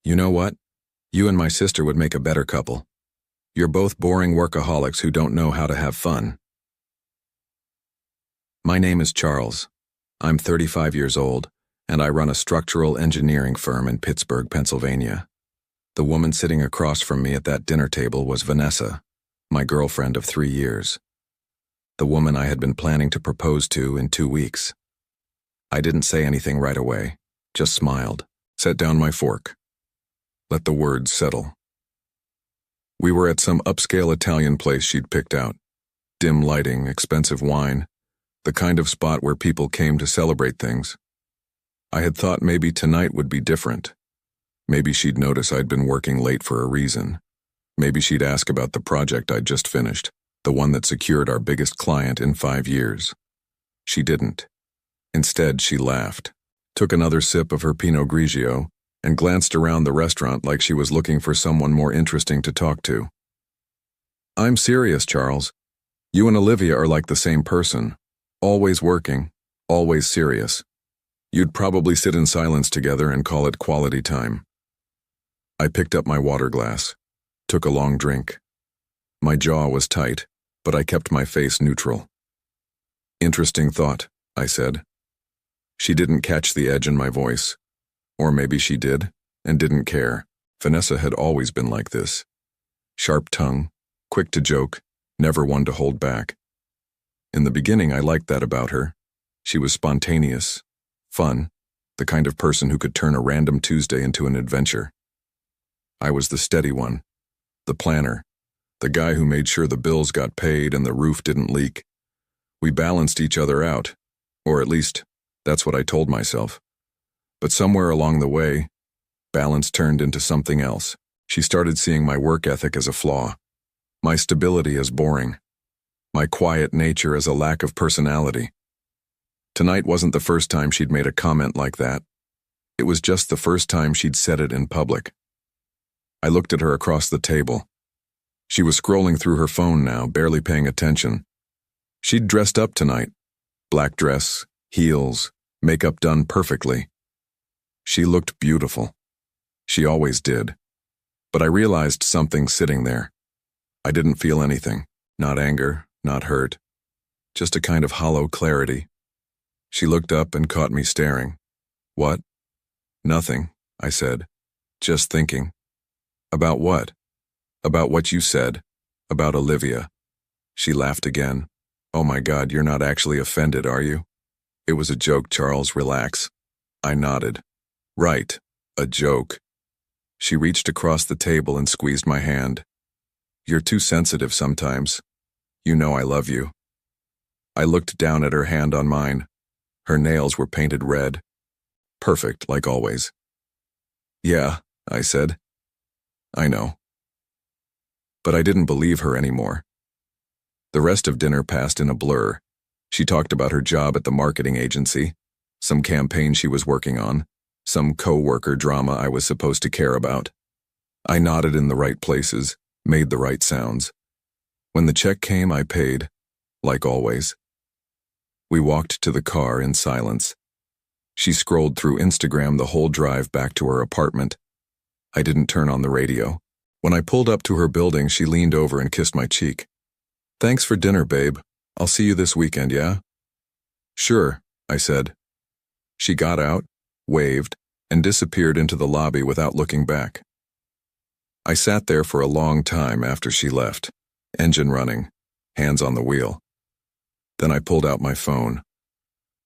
You know what? You and my sister would make a better couple. You're both boring workaholics who don't know how to have fun. My name is Charles. I'm 35 years old, and I run a structural engineering firm in Pittsburgh, Pennsylvania. The woman sitting across from me at that dinner table was Vanessa, my girlfriend of 3 years. The woman I had been planning to propose to in 2 weeks. I didn't say anything right away, just smiled, set down my fork. Let the words settle. We were at some upscale Italian place she'd picked out. Dim lighting, expensive wine, the kind of spot where people came to celebrate things. I had thought maybe tonight would be different. Maybe she'd notice I'd been working late for a reason. Maybe she'd ask about the project I'd just finished, the one that secured our biggest client in 5 years. She didn't. Instead, she laughed, took another sip of her Pinot Grigio, and glanced around the restaurant like she was looking for someone more interesting to talk to. I'm serious, Charles. You and Olivia are like the same person. Always working, always serious. You'd probably sit in silence together and call it quality time. I picked up my water glass, took a long drink. My jaw was tight, but I kept my face neutral. Interesting thought, I said. She didn't catch the edge in my voice. Or maybe she did, and didn't care. Vanessa had always been like this. Sharp tongue, quick to joke, never one to hold back. In the beginning, I liked that about her. She was spontaneous, fun, the kind of person who could turn a random Tuesday into an adventure. I was the steady one, the planner, the guy who made sure the bills got paid and the roof didn't leak. We balanced each other out, or at least, that's what I told myself. But somewhere along the way, balance turned into something else. She started seeing my work ethic as a flaw, my stability as boring, my quiet nature as a lack of personality. Tonight wasn't the first time she'd made a comment like that. It was just the first time she'd said it in public. I looked at her across the table. She was scrolling through her phone now, barely paying attention. She'd dressed up tonight. Black dress, heels, makeup done perfectly. She looked beautiful. She always did. But I realized something sitting there. I didn't feel anything. Not anger, not hurt. Just a kind of hollow clarity. She looked up and caught me staring. What? Nothing, I said. Just thinking. About what? About what you said. About Olivia. She laughed again. Oh my God, you're not actually offended, are you? It was a joke, Charles, relax. I nodded. Right, a joke. She reached across the table and squeezed my hand. You're too sensitive sometimes. You know I love you. I looked down at her hand on mine. Her nails were painted red. Perfect, like always. Yeah, I said. I know. But I didn't believe her anymore. The rest of dinner passed in a blur. She talked about her job at the marketing agency, some campaign she was working on, some co-worker drama I was supposed to care about. I nodded in the right places, made the right sounds. When the check came, I paid, like always. We walked to the car in silence. She scrolled through Instagram the whole drive back to her apartment. I didn't turn on the radio. When I pulled up to her building, she leaned over and kissed my cheek. Thanks for dinner, babe. I'll see you this weekend, yeah? Sure, I said. She got out, waved, and disappeared into the lobby without looking back. I sat there for a long time after she left, engine running, hands on the wheel. Then I pulled out my phone.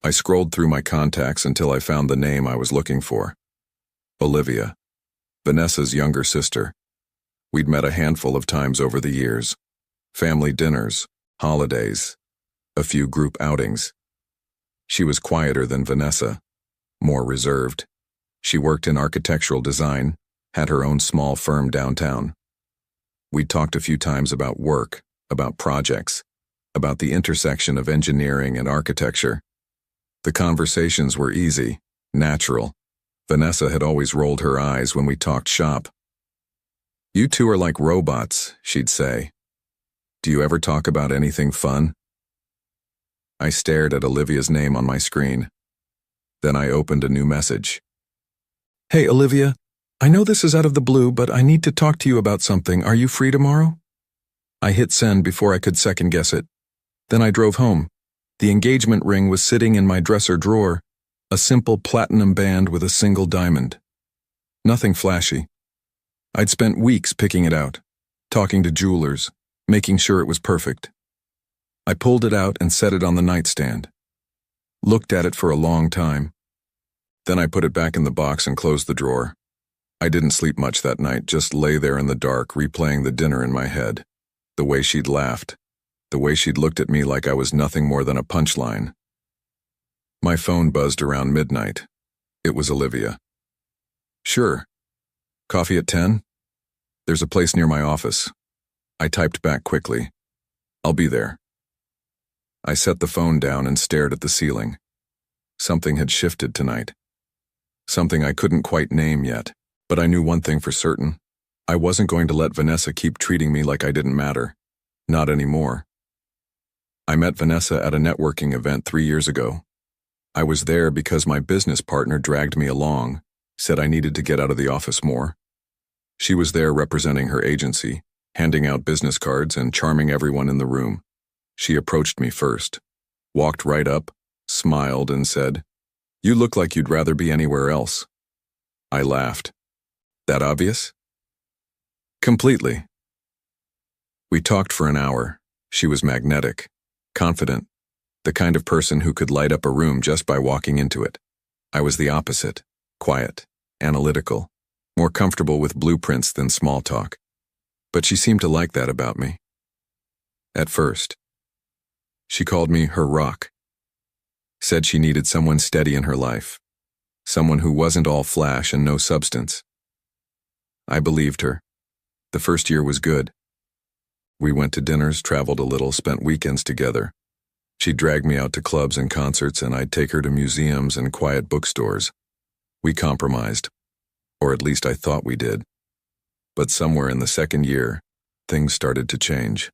I scrolled through my contacts until I found the name I was looking for. Olivia, Vanessa's younger sister. We'd met a handful of times over the years. Family dinners, holidays, a few group outings. She was quieter than Vanessa, more reserved. She worked in architectural design, had her own small firm downtown. We'd talked a few times about work, about projects, about the intersection of engineering and architecture. The conversations were easy, natural. Vanessa had always rolled her eyes when we talked shop. You two are like robots, she'd say. Do you ever talk about anything fun? I stared at Olivia's name on my screen. Then I opened a new message. Hey, Olivia, I know this is out of the blue, but I need to talk to you about something. Are you free tomorrow? I hit send before I could second guess it. Then I drove home. The engagement ring was sitting in my dresser drawer, a simple platinum band with a single diamond. Nothing flashy. I'd spent weeks picking it out, talking to jewelers, making sure it was perfect. I pulled it out and set it on the nightstand. Looked at it for a long time. Then I put it back in the box and closed the drawer. I didn't sleep much that night, just lay there in the dark, replaying the dinner in my head. The way she'd laughed. The way she'd looked at me like I was nothing more than a punchline. My phone buzzed around midnight. It was Olivia. Sure. Coffee at 10? There's a place near my office. I typed back quickly. I'll be there. I set the phone down and stared at the ceiling. Something had shifted tonight. Something I couldn't quite name yet, but I knew one thing for certain. I wasn't going to let Vanessa keep treating me like I didn't matter. Not anymore. I met Vanessa at a networking event 3 years ago. I was there because my business partner dragged me along, said I needed to get out of the office more. She was there representing her agency, handing out business cards and charming everyone in the room. She approached me first, walked right up, smiled and said, "You look like you'd rather be anywhere else." I laughed. That obvious? Completely. We talked for an hour. She was magnetic, confident, the kind of person who could light up a room just by walking into it. I was the opposite, quiet, analytical, more comfortable with blueprints than small talk. But she seemed to like that about me. At first. She called me her rock. Said she needed someone steady in her life, someone who wasn't all flash and no substance. I believed her. The first year was good. We went to dinners, traveled a little, spent weekends together. She'd drag me out to clubs and concerts, and I'd take her to museums and quiet bookstores. We compromised, or at least I thought we did. But somewhere in the second year, things started to change.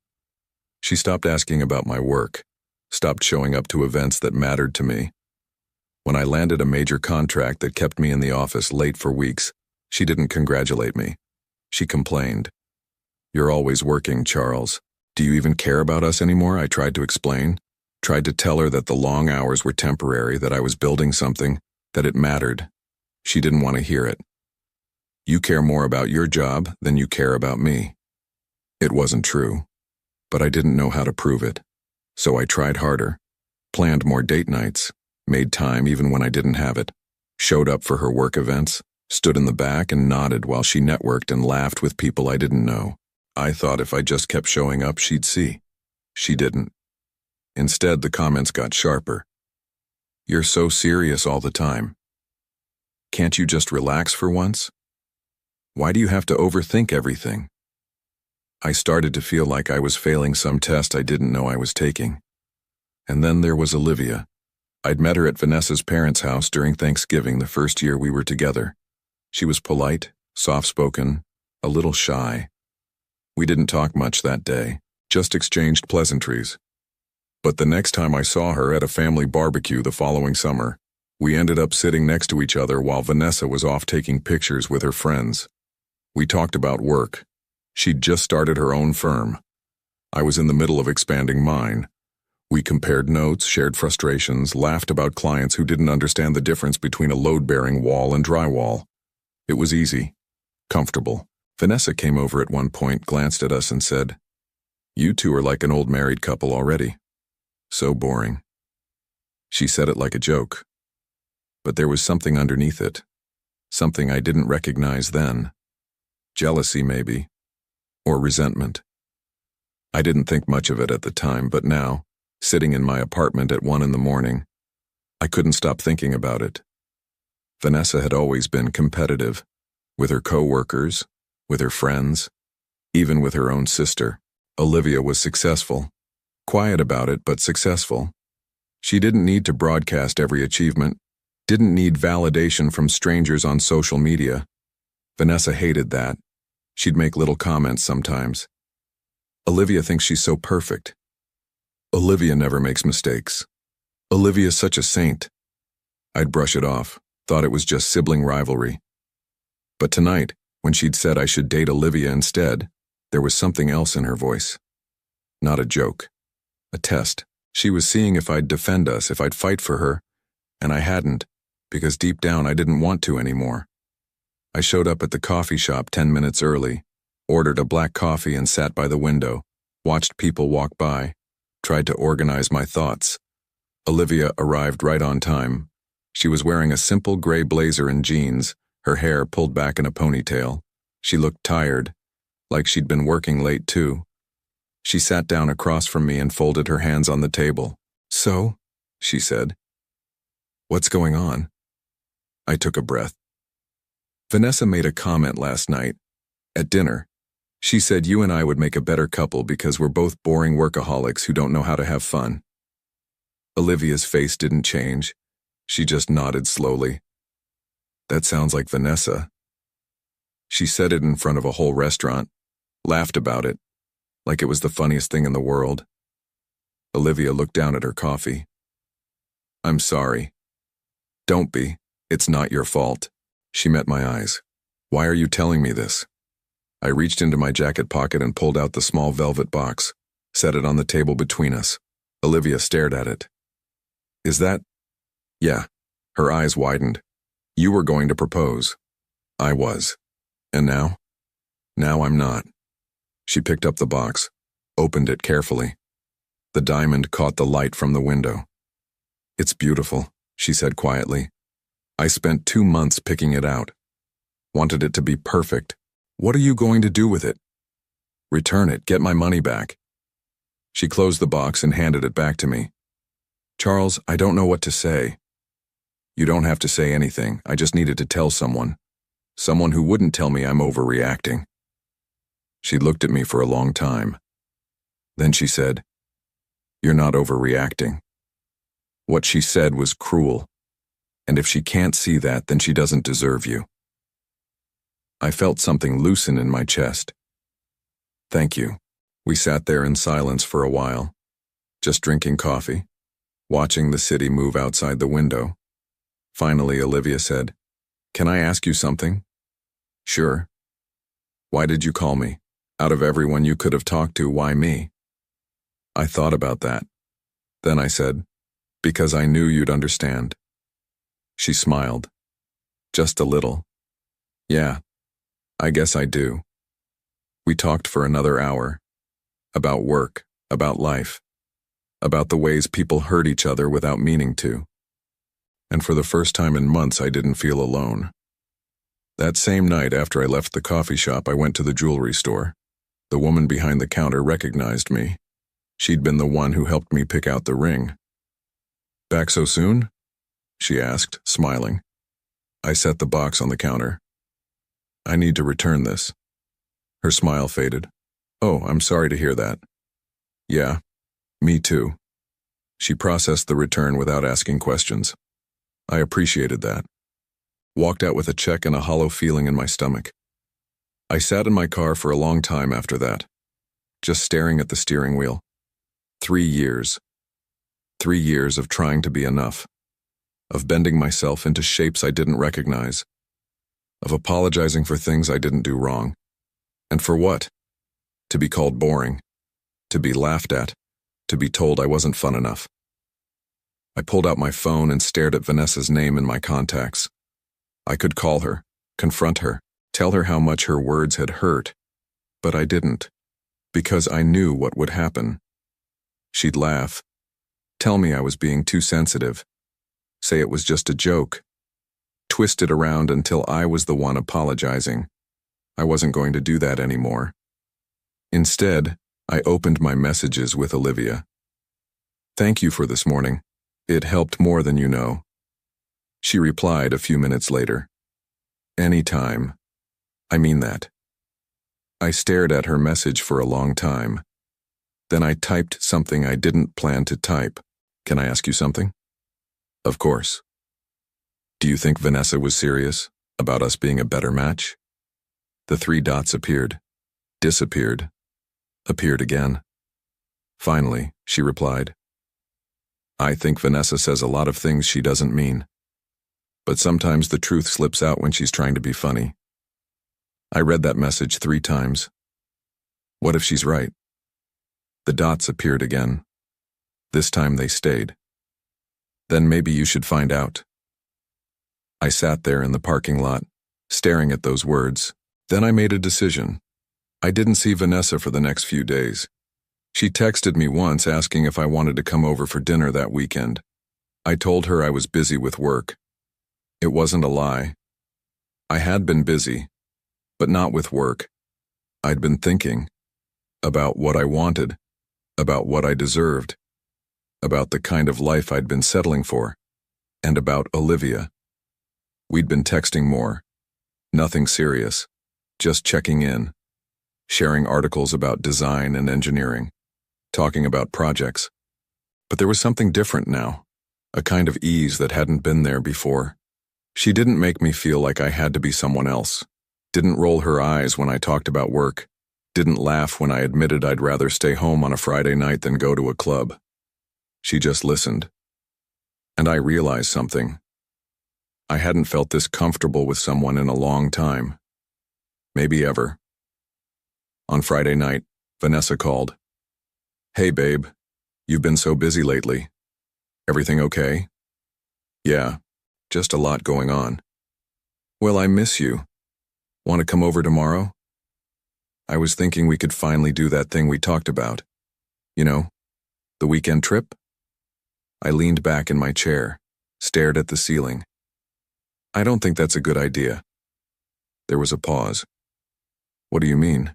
She stopped asking about my work, stopped showing up to events that mattered to me. When I landed a major contract that kept me in the office late for weeks, she didn't congratulate me. She complained. "You're always working, Charles. Do you even care about us anymore?" I tried to explain. Tried to tell her that the long hours were temporary, that I was building something, that it mattered. She didn't want to hear it. "You care more about your job than you care about me." It wasn't true, but I didn't know how to prove it. So I tried harder, planned more date nights, made time even when I didn't have it, showed up for her work events, stood in the back and nodded while she networked and laughed with people I didn't know. I thought if I just kept showing up, she'd see. She didn't. Instead, the comments got sharper. "You're so serious all the time. Can't you just relax for once? Why do you have to overthink everything?" I started to feel like I was failing some test I didn't know I was taking. And then there was Olivia. I'd met her at Vanessa's parents' house during Thanksgiving the first year we were together. She was polite, soft-spoken, a little shy. We didn't talk much that day, just exchanged pleasantries. But the next time I saw her at a family barbecue the following summer, we ended up sitting next to each other while Vanessa was off taking pictures with her friends. We talked about work. She'd just started her own firm. I was in the middle of expanding mine. We compared notes, shared frustrations, laughed about clients who didn't understand the difference between a load-bearing wall and drywall. It was easy, comfortable. Vanessa came over at one point, glanced at us and said, "You two are like an old married couple already. So boring." She said it like a joke. But there was something underneath it. Something I didn't recognize then. Jealousy, maybe. Or resentment. I didn't think much of it at the time, but now, sitting in my apartment at 1 a.m, I couldn't stop thinking about it. Vanessa had always been competitive, with her co-workers, with her friends, even with her own sister. Olivia was successful. Quiet about it, but successful. She didn't need to broadcast every achievement, didn't need validation from strangers on social media. Vanessa hated that. She'd make little comments sometimes. "Olivia thinks she's so perfect. Olivia never makes mistakes. Olivia's such a saint." I'd brush it off, thought it was just sibling rivalry. But tonight, when she'd said I should date Olivia instead, there was something else in her voice. Not a joke. A test. She was seeing if I'd defend us, if I'd fight for her, and I hadn't, because deep down I didn't want to anymore. I showed up at the coffee shop 10 minutes early, ordered a black coffee and sat by the window, watched people walk by, tried to organize my thoughts. Olivia arrived right on time. She was wearing a simple gray blazer and jeans, her hair pulled back in a ponytail. She looked tired, like she'd been working late too. She sat down across from me and folded her hands on the table. "So?" she said. "What's going on?" I took a breath. "Vanessa made a comment last night, at dinner. She said you and I would make a better couple because we're both boring workaholics who don't know how to have fun." Olivia's face didn't change. She just nodded slowly. "That sounds like Vanessa." She said it in front of a whole restaurant, laughed about it, like it was the funniest thing in the world. Olivia looked down at her coffee. "I'm sorry." "Don't be. It's not your fault." She met my eyes. "Why are you telling me this?" I reached into my jacket pocket and pulled out the small velvet box, set it on the table between us. Olivia stared at it. "Is that—" "Yeah." Her eyes widened. "You were going to propose." "I was. And now?" "Now I'm not." She picked up the box, opened it carefully. The diamond caught the light from the window. "It's beautiful," she said quietly. "I spent 2 months picking it out. Wanted it to be perfect. What are you going to do with it?" "Return it, get my money back." She closed the box and handed it back to me. "Charles, I don't know what to say." "You don't have to say anything. I just needed to tell someone. Someone who wouldn't tell me I'm overreacting." She looked at me for a long time. Then she said, "You're not overreacting." What she said was cruel. And if she can't see that, then she doesn't deserve you. I felt something loosen in my chest. "Thank you." We sat there in silence for a while, just drinking coffee, watching the city move outside the window. Finally, Olivia said, "Can I ask you something?" "Sure." "Why did you call me? Out of everyone you could have talked to, why me?" I thought about that. Then I said, "Because I knew you'd understand." She smiled. Just a little. "Yeah, I guess I do." We talked for another hour. About work, about life, about the ways people hurt each other without meaning to. And for the first time in months, I didn't feel alone. That same night after I left the coffee shop, I went to the jewelry store. The woman behind the counter recognized me. She'd been the one who helped me pick out the ring. "Back so soon?" she asked, smiling. I set the box on the counter. "I need to return this." Her smile faded. "Oh, I'm sorry to hear that." "Yeah, me too." She processed the return without asking questions. I appreciated that. Walked out with a check and a hollow feeling in my stomach. I sat in my car for a long time after that, just staring at the steering wheel. 3 years. 3 years of trying to be enough, of bending myself into shapes I didn't recognize, of apologizing for things I didn't do wrong. And for what? To be called boring, to be laughed at, to be told I wasn't fun enough. I pulled out my phone and stared at Vanessa's name in my contacts. I could call her, confront her, tell her how much her words had hurt, but I didn't, because I knew what would happen. She'd laugh, tell me I was being too sensitive, say it was just a joke, twist it around until I was the one apologizing. I wasn't going to do that anymore. Instead, I opened my messages with Olivia. "Thank you for this morning. It helped more than you know." She replied a few minutes later. "Anytime. I mean that." I stared at her message for a long time. Then I typed something I didn't plan to type. "Can I ask you something?" "Of course." "Do you think Vanessa was serious about us being a better match?" The 3 dots appeared, disappeared, appeared again. Finally, she replied, "I think Vanessa says a lot of things she doesn't mean. But sometimes the truth slips out when she's trying to be funny." I read that message 3 times. What if she's right? The dots appeared again. This time they stayed. Then maybe you should find out. I sat there in the parking lot, staring at those words. Then I made a decision. I didn't see Vanessa for the next few days. She texted me once asking if I wanted to come over for dinner that weekend. I told her I was busy with work. It wasn't a lie. I had been busy, but not with work. I'd been thinking about what I wanted, about what I deserved, about the kind of life I'd been settling for, and about Olivia. We'd been texting more. Nothing serious, just checking in, sharing articles about design and engineering, talking about projects. But there was something different now, a kind of ease that hadn't been there before. She didn't make me feel like I had to be someone else, didn't roll her eyes when I talked about work, didn't laugh when I admitted I'd rather stay home on a Friday night than go to a club. She just listened. And I realized something. I hadn't felt this comfortable with someone in a long time. Maybe ever. On Friday night, Vanessa called. "Hey, babe. You've been so busy lately. Everything okay?" "Yeah, just a lot going on." "Well, I miss you. Want to come over tomorrow?" I was thinking we could finally do that thing we talked about. You know, the weekend trip? I leaned back in my chair, stared at the ceiling. "I don't think that's a good idea." There was a pause. "What do you mean?"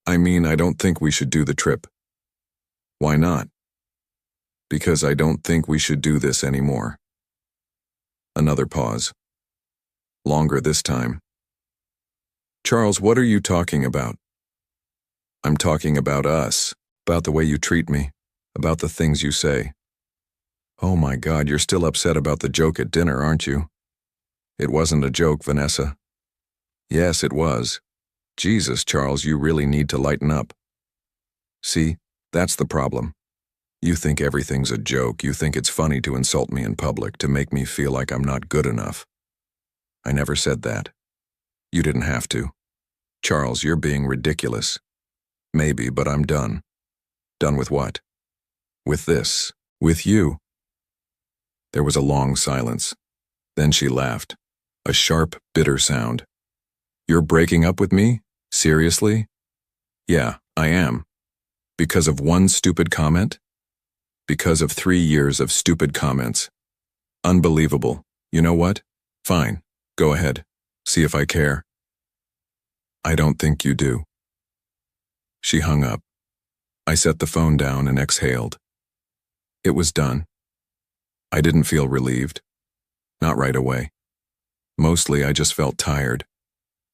"I mean, I don't think we should do the trip." "Why not?" "Because I don't think we should do this anymore." Another pause. Longer this time. "Charles, what are you talking about?" "I'm talking about us, about the way you treat me, about the things you say." "Oh my God, you're still upset about the joke at dinner, aren't you?" "It wasn't a joke, Vanessa." "Yes, it was. Jesus, Charles, you really need to lighten up." "See, that's the problem. You think everything's a joke. You think it's funny to insult me in public, to make me feel like I'm not good enough." "I never said that. You didn't have to. Charles, you're being ridiculous." "Maybe, but I'm done." "Done with what?" "With this. With you." There was a long silence. Then she laughed. A sharp, bitter sound. "You're breaking up with me? Seriously?" "Yeah, I am. Because of one stupid comment? Because of 3 years of stupid comments. Unbelievable. You know what? Fine. Go ahead. See if I care." "I don't think you do." She hung up. I set the phone down and exhaled. It was done. I didn't feel relieved. Not right away. Mostly I just felt tired.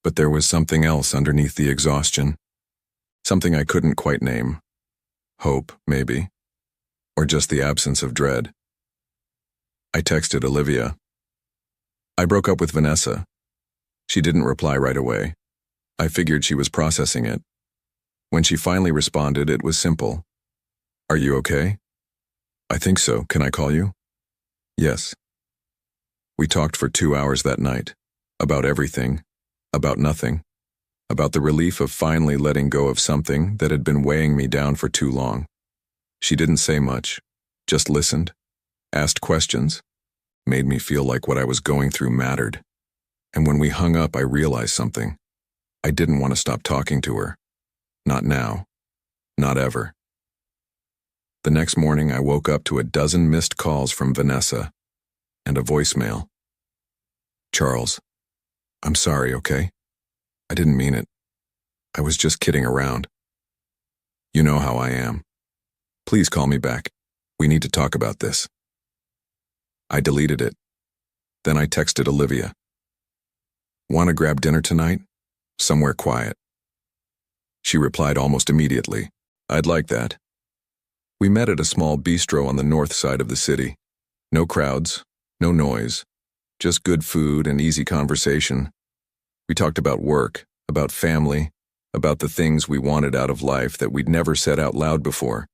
But there was something else underneath the exhaustion. Something I couldn't quite name. Hope, maybe. Or just the absence of dread. I texted Olivia. I broke up with Vanessa. She didn't reply right away. I figured she was processing it. When she finally responded, it was simple. "Are you okay?" "I think so. Can I call you?" "Yes." We talked for 2 hours that night. About everything. About nothing. About the relief of finally letting go of something that had been weighing me down for too long. She didn't say much. Just listened. Asked questions. Made me feel like what I was going through mattered. And when we hung up, I realized something. I didn't want to stop talking to her. Not now. Not ever. The next morning, I woke up to a dozen missed calls from Vanessa and a voicemail. "Charles, I'm sorry, okay? I didn't mean it. I was just kidding around. You know how I am. Please call me back. We need to talk about this." I deleted it. Then I texted Olivia. "Want to grab dinner tonight? Somewhere quiet." She replied almost immediately. "I'd like that." We met at a small bistro on the north side of the city. No crowds, no noise, just good food and easy conversation. We talked about work, about family, about the things we wanted out of life that we'd never said out loud before.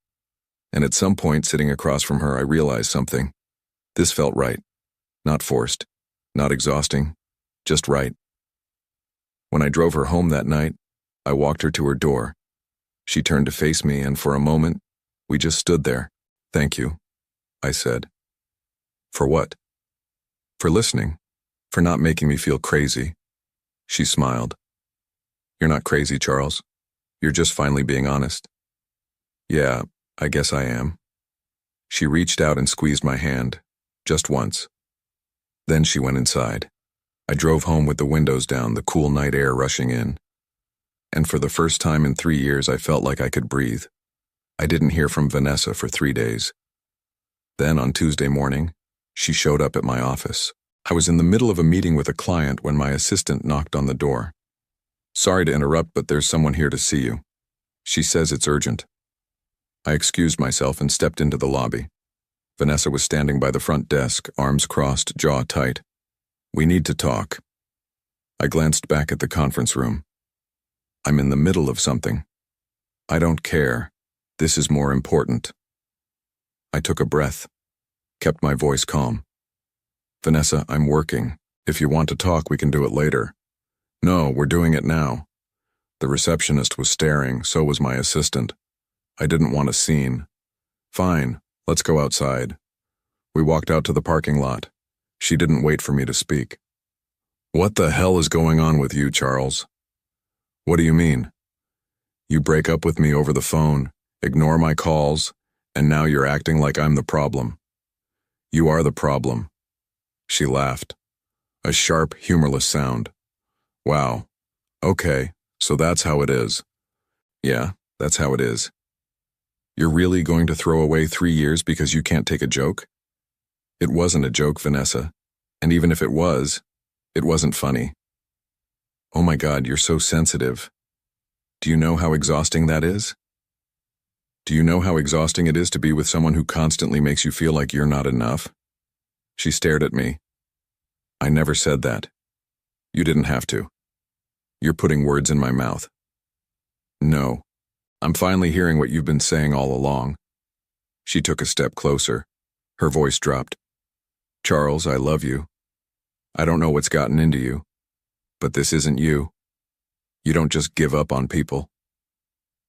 And at some point, sitting across from her, I realized something. This felt right. Not forced, not exhausting, just right. When I drove her home that night, I walked her to her door. She turned to face me, and for a moment, we just stood there. "Thank you," I said. "For what?" "For listening. For not making me feel crazy." She smiled. "You're not crazy, Charles. You're just finally being honest." "Yeah, I guess I am." She reached out and squeezed my hand, just once. Then she went inside. I drove home with the windows down, the cool night air rushing in. And for the first time in 3 years, I felt like I could breathe. I didn't hear from Vanessa for 3 days. Then, on Tuesday morning, she showed up at my office. I was in the middle of a meeting with a client when my assistant knocked on the door. "Sorry to interrupt, but there's someone here to see you. She says it's urgent." I excused myself and stepped into the lobby. Vanessa was standing by the front desk, arms crossed, jaw tight. "We need to talk." I glanced back at the conference room. "I'm in the middle of something." "I don't care. This is more important." I took a breath, kept my voice calm. "Vanessa, I'm working. If you want to talk, we can do it later." "No, we're doing it now." The receptionist was staring, so was my assistant. I didn't want a scene. "Fine, let's go outside." We walked out to the parking lot. She didn't wait for me to speak. "What the hell is going on with you, Charles?" "What do you mean?" "You break up with me over the phone, ignore my calls, and now you're acting like I'm the problem." "You are the problem." She laughed. A sharp, humorless sound. "Wow. Okay, so that's how it is." "Yeah, that's how it is." "You're really going to throw away 3 years because you can't take a joke?" "It wasn't a joke, Vanessa. And even if it wasn't funny." "Oh my God, you're so sensitive. Do you know how exhausting that is? Do you know how exhausting it is to be with someone who constantly makes you feel like you're not enough?" She stared at me. "I never said that. You didn't have to. You're putting words in my mouth." "No. I'm finally hearing what you've been saying all along." She took a step closer. Her voice dropped. "Charles, I love you. I don't know what's gotten into you, but this isn't you. You don't just give up on people."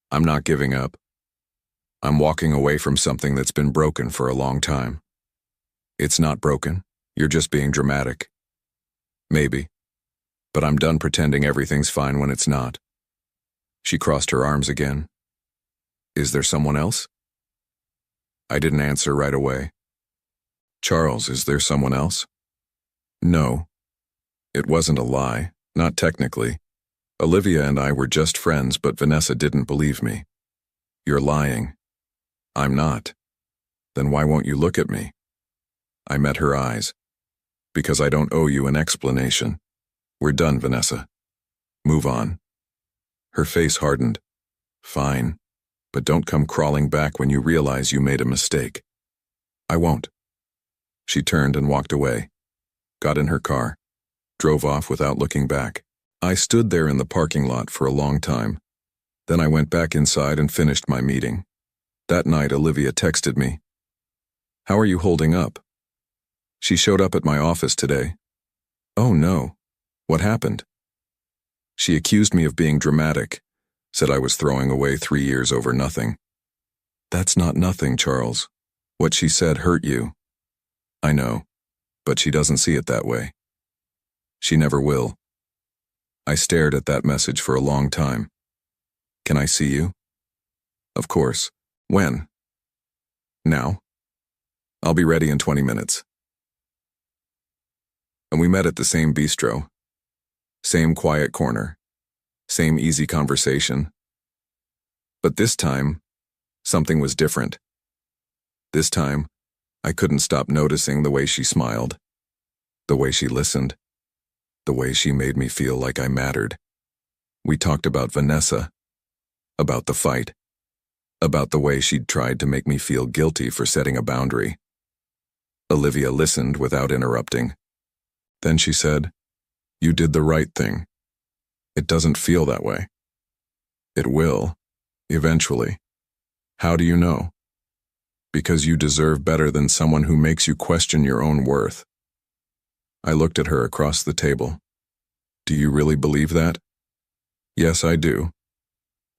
"I'm not giving up. I'm walking away from something that's been broken for a long time." "It's not broken. You're just being dramatic." "Maybe. But I'm done pretending everything's fine when it's not." She crossed her arms again. "Is there someone else?" I didn't answer right away. "Charles, is there someone else?" "No." It wasn't a lie, not technically. Olivia and I were just friends, but Vanessa didn't believe me. "You're lying." "I'm not." "Then why won't you look at me?" I met her eyes. "Because I don't owe you an explanation. We're done, Vanessa. Move on." Her face hardened. "Fine, but don't come crawling back when you realize you made a mistake." "I won't." She turned and walked away, got in her car, drove off without looking back. I stood there in the parking lot for a long time. Then I went back inside and finished my meeting. That night, Olivia texted me. "How are you holding up?" "She showed up at my office today." "Oh no. What happened?" "She accused me of being dramatic, said I was throwing away 3 years over nothing." "That's not nothing, Charles. What she said hurt you." "I know, but she doesn't see it that way. She never will." I stared at that message for a long time. "Can I see you?" "Of course. When?" "Now." "I'll be ready in 20 minutes. And we met at the same bistro. Same quiet corner. Same easy conversation. But this time, something was different. This time, I couldn't stop noticing the way she smiled, the way she listened, the way she made me feel like I mattered. We talked about Vanessa, about the fight, about the way she'd tried to make me feel guilty for setting a boundary. Olivia listened without interrupting. Then she said, "You did the right thing. It doesn't feel that way." "It will, eventually." "How do you know?" "Because you deserve better than someone who makes you question your own worth." I looked at her across the table. "Do you really believe that?" Yes, I do.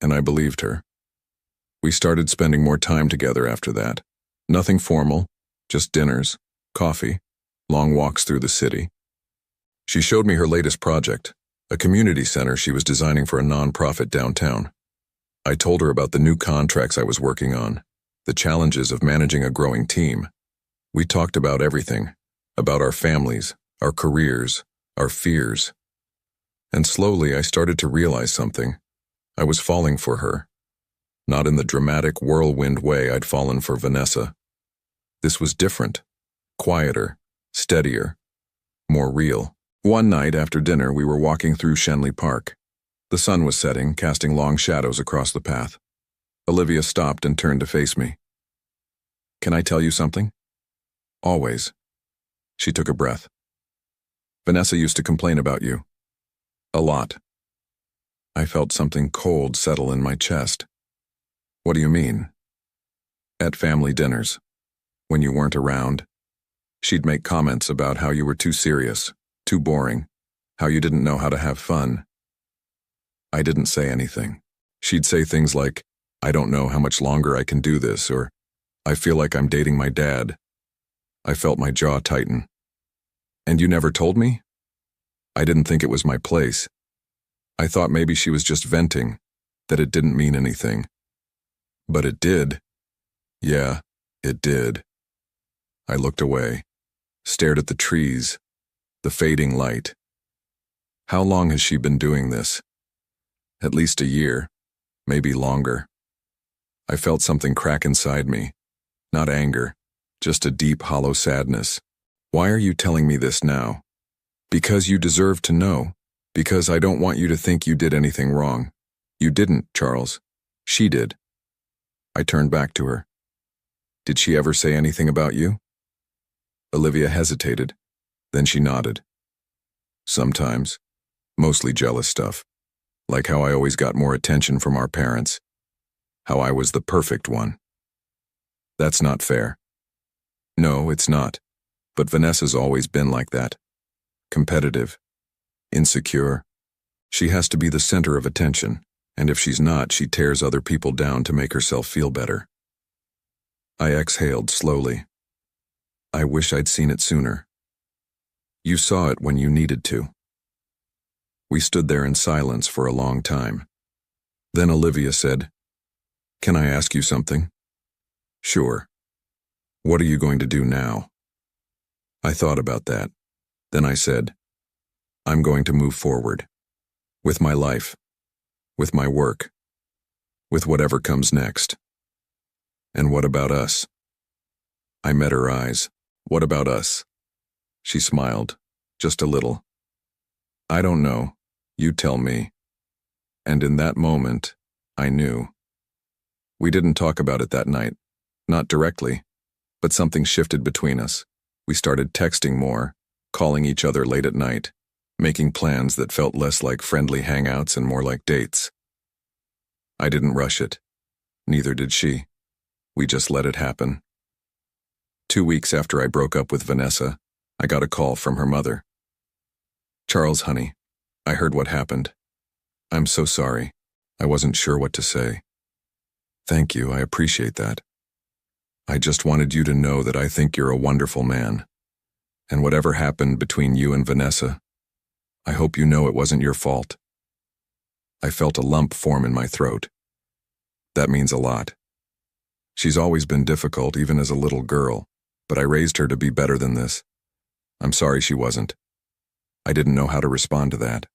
And I believed her. We started spending more time together after that. Nothing formal, just dinners, coffee, long walks through the city. She showed me her latest project, a community center she was designing for a nonprofit downtown. I told her about the new contracts I was working on, the challenges of managing a growing team. We talked about everything, about our families, our careers, our fears. And slowly I started to realize something. I was falling for her. Not in the dramatic whirlwind way I'd fallen for Vanessa. This was different, quieter, steadier, more real. One night after dinner, we were walking through Shenley Park. The sun was setting, casting long shadows across the path. Olivia stopped and turned to face me. "Can I tell you something?" "Always." She took a breath. "Vanessa used to complain about you. A lot." I felt something cold settle in my chest. "What do you mean?" "At family dinners, when you weren't around, she'd make comments about how you were too serious, too boring, how you didn't know how to have fun." I didn't say anything. She'd say things like, "I don't know how much longer I can do this," or, "I feel like I'm dating my dad." I felt my jaw tighten. "And you never told me?" I didn't think it was my place. I thought maybe she was just venting, that it didn't mean anything. But it did. Yeah, it did. I looked away, stared at the trees, the fading light. How long has she been doing this? At least a year, maybe longer. I felt something crack inside me. Not anger, just a deep, hollow sadness. "Why are you telling me this now?" "Because you deserve to know. Because I don't want you to think you did anything wrong. You didn't, Charles. She did." I turned back to her. "Did she ever say anything about you?" Olivia hesitated. Then she nodded. "Sometimes. Mostly jealous stuff. Like how I always got more attention from our parents. How I was the perfect one." "That's not fair." "No, it's not. But Vanessa's always been like that. Competitive. Insecure. She has to be the center of attention, and if she's not, she tears other people down to make herself feel better." I exhaled slowly. "I wish I'd seen it sooner." "You saw it when you needed to." We stood there in silence for a long time. Then Olivia said, "Can I ask you something?" "Sure." "What are you going to do now?" I thought about that. Then I said, "I'm going to move forward. With my life. With my work. With whatever comes next." "And what about us?" I met her eyes. "What about us?" She smiled, just a little. "I don't know. You tell me." And in that moment, I knew. We didn't talk about it that night. Not directly. But something shifted between us. We started texting more, calling each other late at night, making plans that felt less like friendly hangouts and more like dates. I didn't rush it. Neither did she. We just let it happen. 2 weeks after I broke up with Vanessa, I got a call from her mother. "Charles, honey, I heard what happened. I'm so sorry. I wasn't sure what to say." "Thank you, I appreciate that. I just wanted you to know that I think you're a wonderful man. And whatever happened between you and Vanessa, I hope you know it wasn't your fault." I felt a lump form in my throat. That means a lot. She's always been difficult, even as a little girl, but I raised her to be better than this. I'm sorry she wasn't. I didn't know how to respond to that.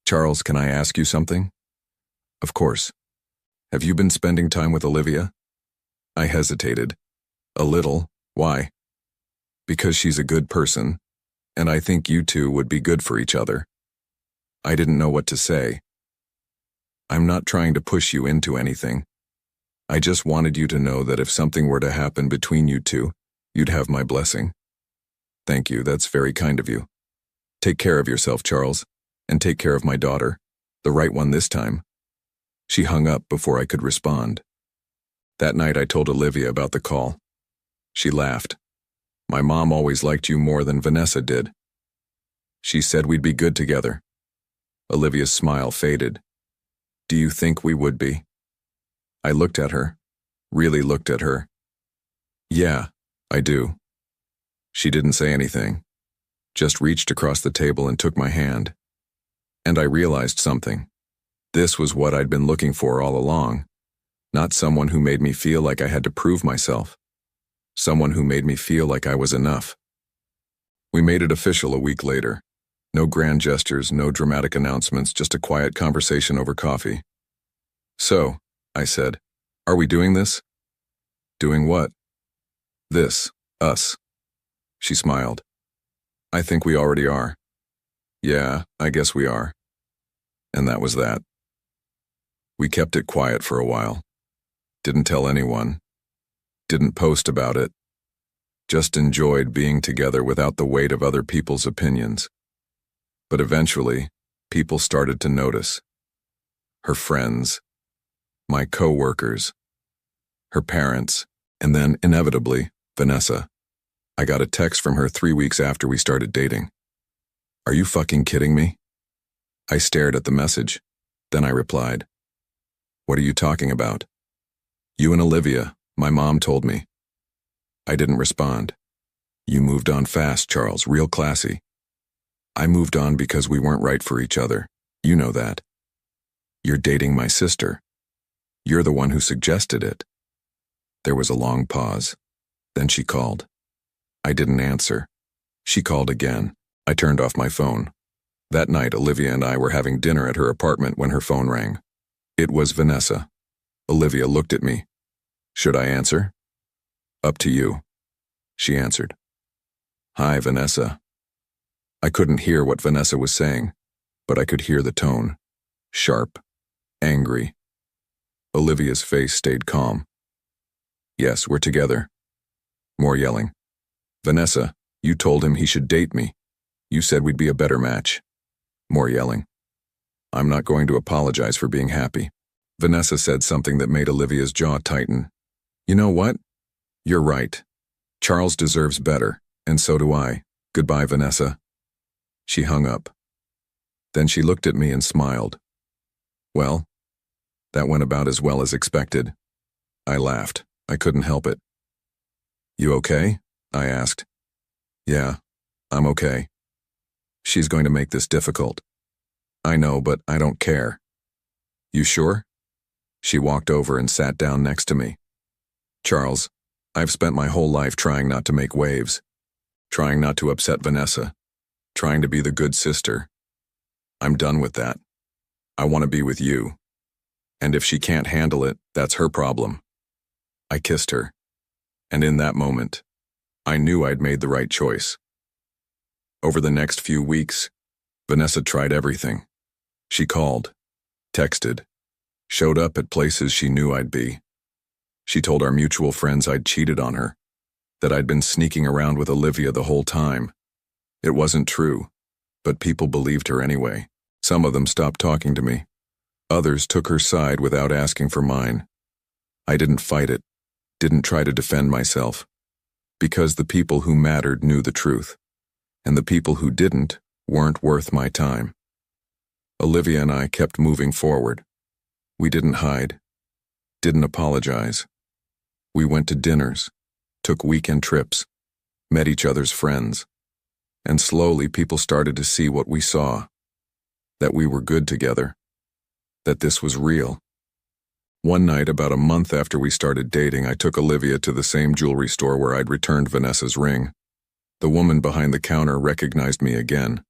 "Charles, can I ask you something?" "Of course. Have you been spending time with Olivia?" I hesitated. "A little. Why?" "Because she's a good person, and I think you two would be good for each other." I didn't know what to say. "I'm not trying to push you into anything. I just wanted you to know that if something were to happen between you two, you'd have my blessing." "Thank you, that's very kind of you. Take care of yourself, Charles, and take care of my daughter, the right one this time." She hung up before I could respond. That night I told Olivia about the call. She laughed. "My mom always liked you more than Vanessa did. She said we'd be good together." Olivia's smile faded. Do you think we would be? I looked at her, really looked at her. Yeah, I do. She didn't say anything, just reached across the table and took my hand. And I realized something. This was what I'd been looking for all along. Not someone who made me feel like I had to prove myself. Someone who made me feel like I was enough. We made it official a week later. No grand gestures, no dramatic announcements, just a quiet conversation over coffee. So, I said, are we doing this? Doing what? This, us. She smiled. I think we already are. Yeah, I guess we are. And that was that. We kept it quiet for a while. Didn't tell anyone. Didn't post about it. Just enjoyed being together without the weight of other people's opinions. But eventually, people started to notice. Her friends, my co-workers, her parents, and then, inevitably, Vanessa. I got a text from her 3 weeks after we started dating. Are you fucking kidding me? I stared at the message. Then I replied, what are you talking about? You and Olivia, my mom told me. I didn't respond. You moved on fast, Charles, real classy. I moved on because we weren't right for each other. You know that. You're dating my sister. You're the one who suggested it. There was a long pause. Then she called. I didn't answer. She called again. I turned off my phone. That night, Olivia and I were having dinner at her apartment when her phone rang. It was Vanessa. Olivia looked at me. Should I answer? Up to you. She answered. Hi, Vanessa. I couldn't hear what Vanessa was saying, but I could hear the tone. Sharp. Angry. Olivia's face stayed calm. Yes, we're together. More yelling. Vanessa, you told him he should date me. You said we'd be a better match. More yelling. I'm not going to apologize for being happy. Vanessa said something that made Olivia's jaw tighten. You know what? You're right. Charles deserves better, and so do I. Goodbye, Vanessa. She hung up. Then she looked at me and smiled. Well, that went about as well as expected. I laughed. I couldn't help it. You okay? I asked. Yeah, I'm okay. She's going to make this difficult. I know, but I don't care. You sure? She walked over and sat down next to me. Charles, I've spent my whole life trying not to make waves, trying not to upset Vanessa, trying to be the good sister. I'm done with that. I want to be with you. And if she can't handle it, that's her problem. I kissed her. And in that moment, I knew I'd made the right choice. Over the next few weeks, Vanessa tried everything. She called, texted, showed up at places she knew I'd be. She told our mutual friends I'd cheated on her, that I'd been sneaking around with Olivia the whole time. It wasn't true, but people believed her anyway. Some of them stopped talking to me. Others took her side without asking for mine. I didn't fight it, didn't try to defend myself, because the people who mattered knew the truth, and the people who didn't weren't worth my time. Olivia and I kept moving forward. We didn't hide, didn't apologize. We went to dinners, took weekend trips, met each other's friends, and slowly people started to see what we saw, that we were good together, that this was real. One night, about a month after we started dating, I took Olivia to the same jewelry store where I'd returned Vanessa's ring. The woman behind the counter recognized me again.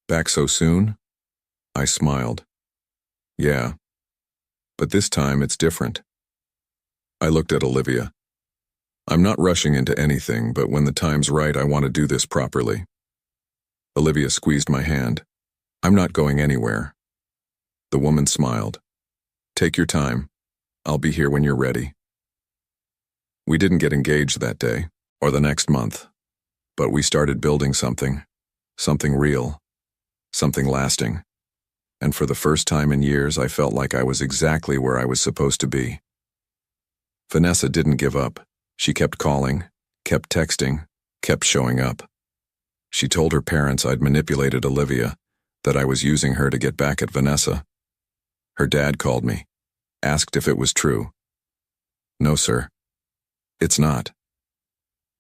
Back so soon? I smiled. Yeah. But this time it's different. I looked at Olivia. I'm not rushing into anything, but when the time's right, I want to do this properly. Olivia squeezed my hand. I'm not going anywhere. The woman smiled. Take your time. I'll be here when you're ready. We didn't get engaged that day, or the next month, but we started building something real, something lasting. And for the first time in years, I felt like I was exactly where I was supposed to be. Vanessa didn't give up. She kept calling, kept texting, kept showing up. She told her parents I'd manipulated Olivia, that I was using her to get back at Vanessa. Her dad called me, asked if it was true. No, sir. It's not.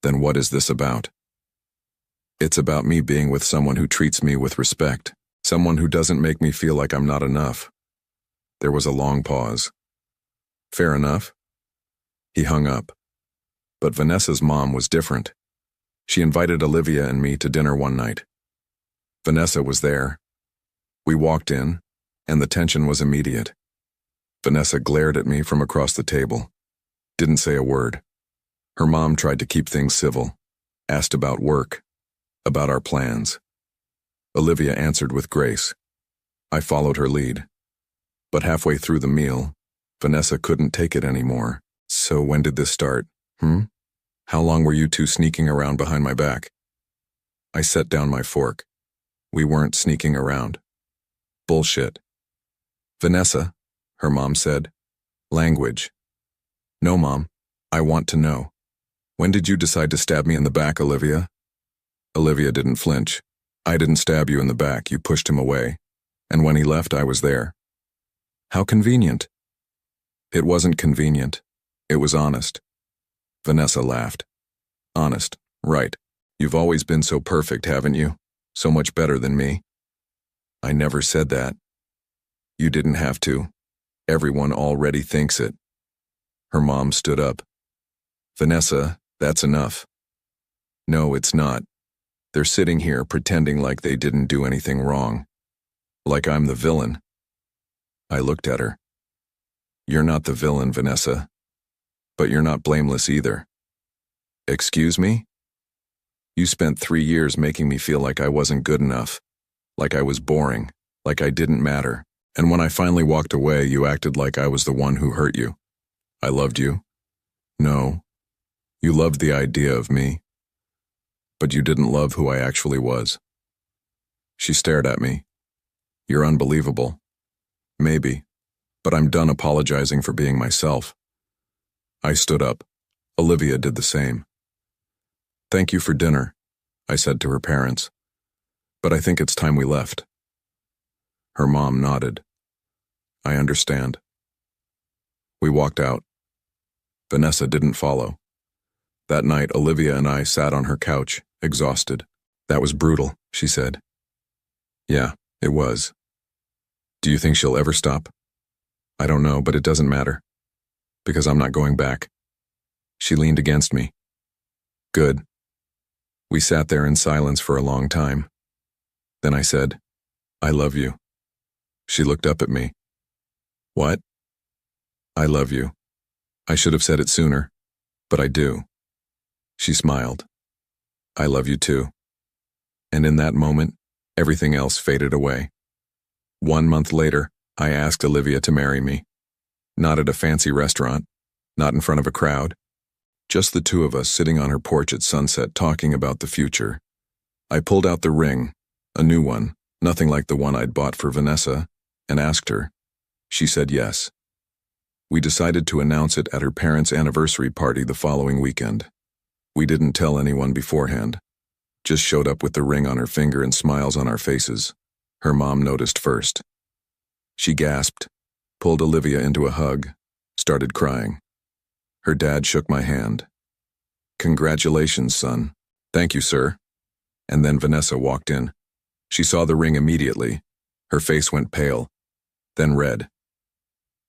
Then what is this about? It's about me being with someone who treats me with respect, someone who doesn't make me feel like I'm not enough. There was a long pause. Fair enough. He hung up. But Vanessa's mom was different. She invited Olivia and me to dinner one night. Vanessa was there. We walked in, and the tension was immediate. Vanessa glared at me from across the table. Didn't say a word. Her mom tried to keep things civil, asked about work, about our plans. Olivia answered with grace. I followed her lead. But halfway through the meal, Vanessa couldn't take it anymore. So when did this start? How long were you two sneaking around behind my back? I set down my fork. We weren't sneaking around. Bullshit. Vanessa, her mom said. Language. No, Mom. I want to know. When did you decide to stab me in the back, Olivia? Olivia didn't flinch. I didn't stab you in the back, you pushed him away. And when he left, I was there. How convenient. It wasn't convenient. It was honest. Vanessa laughed. Honest, right. You've always been so perfect, haven't you? So much better than me. I never said that. You didn't have to. Everyone already thinks it. Her mom stood up. Vanessa, that's enough. No, it's not. They're sitting here pretending like they didn't do anything wrong. Like I'm the villain. I looked at her. You're not the villain, Vanessa. But you're not blameless either. Excuse me? You spent 3 years making me feel like I wasn't good enough, like I was boring, like I didn't matter. And when I finally walked away, you acted like I was the one who hurt you. I loved you. No, you loved the idea of me. But you didn't love who I actually was. She stared at me. You're unbelievable. Maybe, but I'm done apologizing for being myself. I stood up. Olivia did the same. Thank you for dinner, I said to her parents. But I think it's time we left. Her mom nodded. I understand. We walked out. Vanessa didn't follow. That night, Olivia and I sat on her couch, exhausted. That was brutal, she said. Yeah, it was. Do you think she'll ever stop? I don't know, but it doesn't matter. Because I'm not going back. She leaned against me. Good. We sat there in silence for a long time. Then I said, I love you. She looked up at me. What? I love you. I should have said it sooner, but I do. She smiled. I love you too. And in that moment, everything else faded away. 1 month later, I asked Olivia to marry me. Not at a fancy restaurant, not in front of a crowd. Just the two of us sitting on her porch at sunset talking about the future. I pulled out the ring, a new one, nothing like the one I'd bought for Vanessa, and asked her. She said yes. We decided to announce it at her parents' anniversary party the following weekend. We didn't tell anyone beforehand. Just showed up with the ring on her finger and smiles on our faces. Her mom noticed first. She gasped, pulled Olivia into a hug, started crying. Her dad shook my hand. Congratulations, son. Thank you, sir. And then Vanessa walked in. She saw the ring immediately. Her face went pale, then red.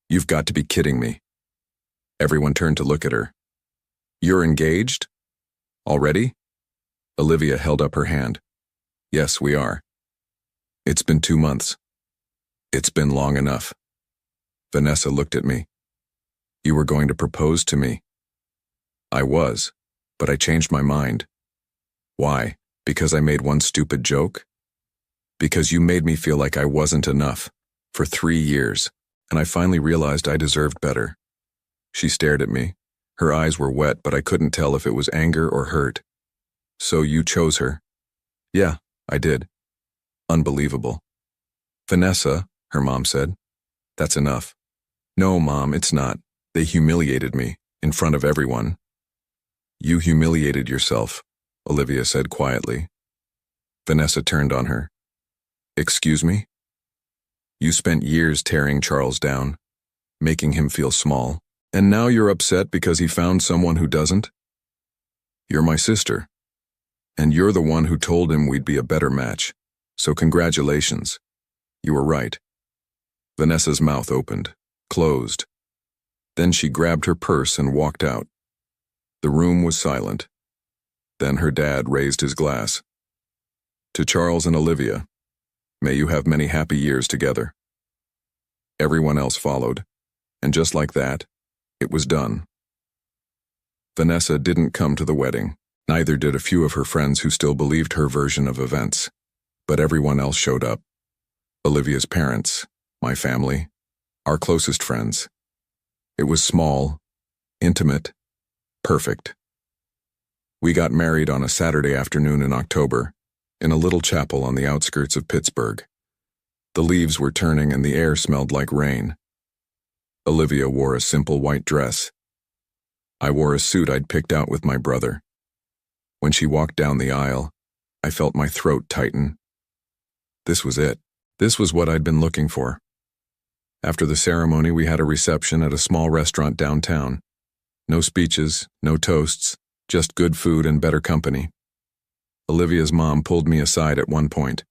You've got to be kidding me. Everyone turned to look at her. You're engaged? Already? Olivia held up her hand. Yes, we are. It's been 2 months. It's been long enough. Vanessa looked at me. You were going to propose to me. I was, but I changed my mind. Why? Because I made one stupid joke? Because you made me feel like I wasn't enough, for 3 years, and I finally realized I deserved better. She stared at me. Her eyes were wet, but I couldn't tell if it was anger or hurt. So you chose her? Yeah, I did. Unbelievable. Vanessa, her mom said. That's enough. No, Mom, it's not. They humiliated me, in front of everyone. You humiliated yourself, Olivia said quietly. Vanessa turned on her. Excuse me? You spent years tearing Charles down, making him feel small, and now you're upset because he found someone who doesn't? You're my sister, and you're the one who told him we'd be a better match, so congratulations. You were right. Vanessa's mouth opened, closed. Then she grabbed her purse and walked out. The room was silent. Then her dad raised his glass. To Charles and Olivia, may you have many happy years together. Everyone else followed, and just like that, it was done. Vanessa didn't come to the wedding. Neither did a few of her friends who still believed her version of events. But everyone else showed up. Olivia's parents, my family, our closest friends. It was small, intimate, perfect. We got married on a Saturday afternoon in October, in a little chapel on the outskirts of Pittsburgh. The leaves were turning and the air smelled like rain. Olivia wore a simple white dress. I wore a suit I'd picked out with my brother. When she walked down the aisle, I felt my throat tighten. This was it. This was what I'd been looking for. After the ceremony, we had a reception at a small restaurant downtown. No speeches, no toasts, just good food and better company. Olivia's mom pulled me aside at one point.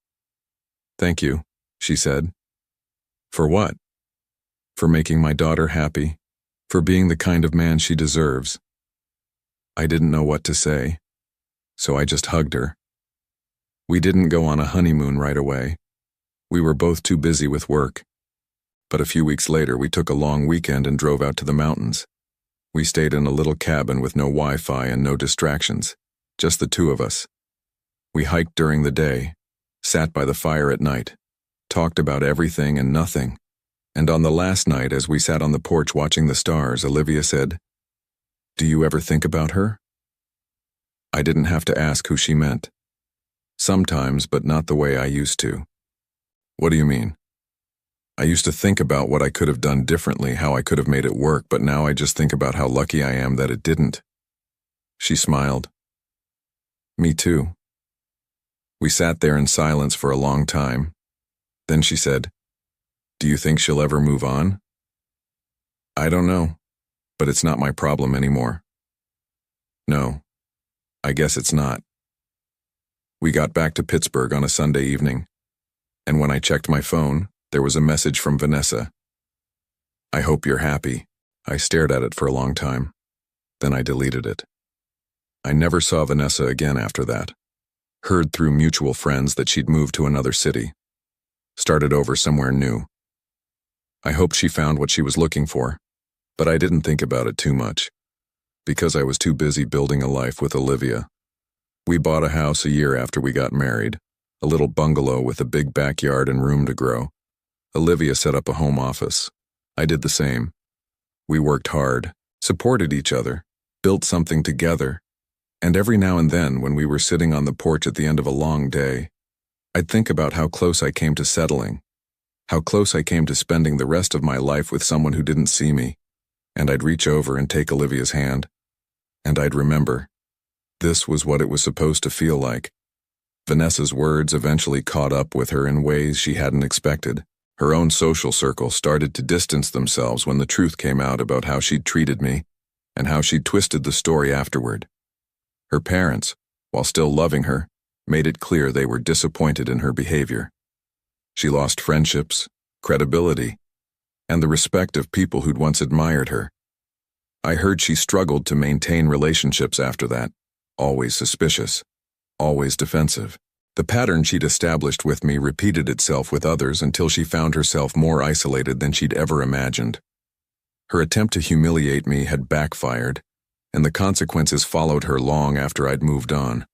"Thank you," she said. "For what?" "For making my daughter happy, for being the kind of man she deserves." I didn't know what to say, so I just hugged her. We didn't go on a honeymoon right away. We were both too busy with work. But a few weeks later, we took a long weekend and drove out to the mountains. We stayed in a little cabin with no Wi-Fi and no distractions, just the two of us. We hiked during the day, sat by the fire at night, talked about everything and nothing. And on the last night, as we sat on the porch watching the stars, Olivia said, "Do you ever think about her?" I didn't have to ask who she meant. Sometimes, but not the way I used to. What do you mean? I used to think about what I could have done differently, how I could have made it work, but now I just think about how lucky I am that it didn't. She smiled. Me too. We sat there in silence for a long time. Then she said, "Do you think she'll ever move on?" I don't know, but it's not my problem anymore. No, I guess it's not. We got back to Pittsburgh on a Sunday evening, and when I checked my phone, there was a message from Vanessa. "I hope you're happy." I stared at it for a long time. Then I deleted it. I never saw Vanessa again after that. Heard through mutual friends that she'd moved to another city. Started over somewhere new. I hoped she found what she was looking for, but I didn't think about it too much, because I was too busy building a life with Olivia. We bought a house a year after we got married, a little bungalow with a big backyard and room to grow. Olivia set up a home office. I did the same. We worked hard, supported each other, built something together, and every now and then when we were sitting on the porch at the end of a long day, I'd think about how close I came to settling, how close I came to spending the rest of my life with someone who didn't see me, and I'd reach over and take Olivia's hand, and I'd remember. This was what it was supposed to feel like. Vanessa's words eventually caught up with her in ways she hadn't expected. Her own social circle started to distance themselves when the truth came out about how she'd treated me and how she'd twisted the story afterward. Her parents, while still loving her, made it clear they were disappointed in her behavior. She lost friendships, credibility, and the respect of people who'd once admired her. I heard she struggled to maintain relationships after that, always suspicious, always defensive. The pattern she'd established with me repeated itself with others until she found herself more isolated than she'd ever imagined. Her attempt to humiliate me had backfired, and the consequences followed her long after I'd moved on.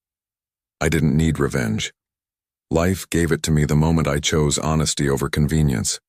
I didn't need revenge. Life gave it to me the moment I chose honesty over convenience.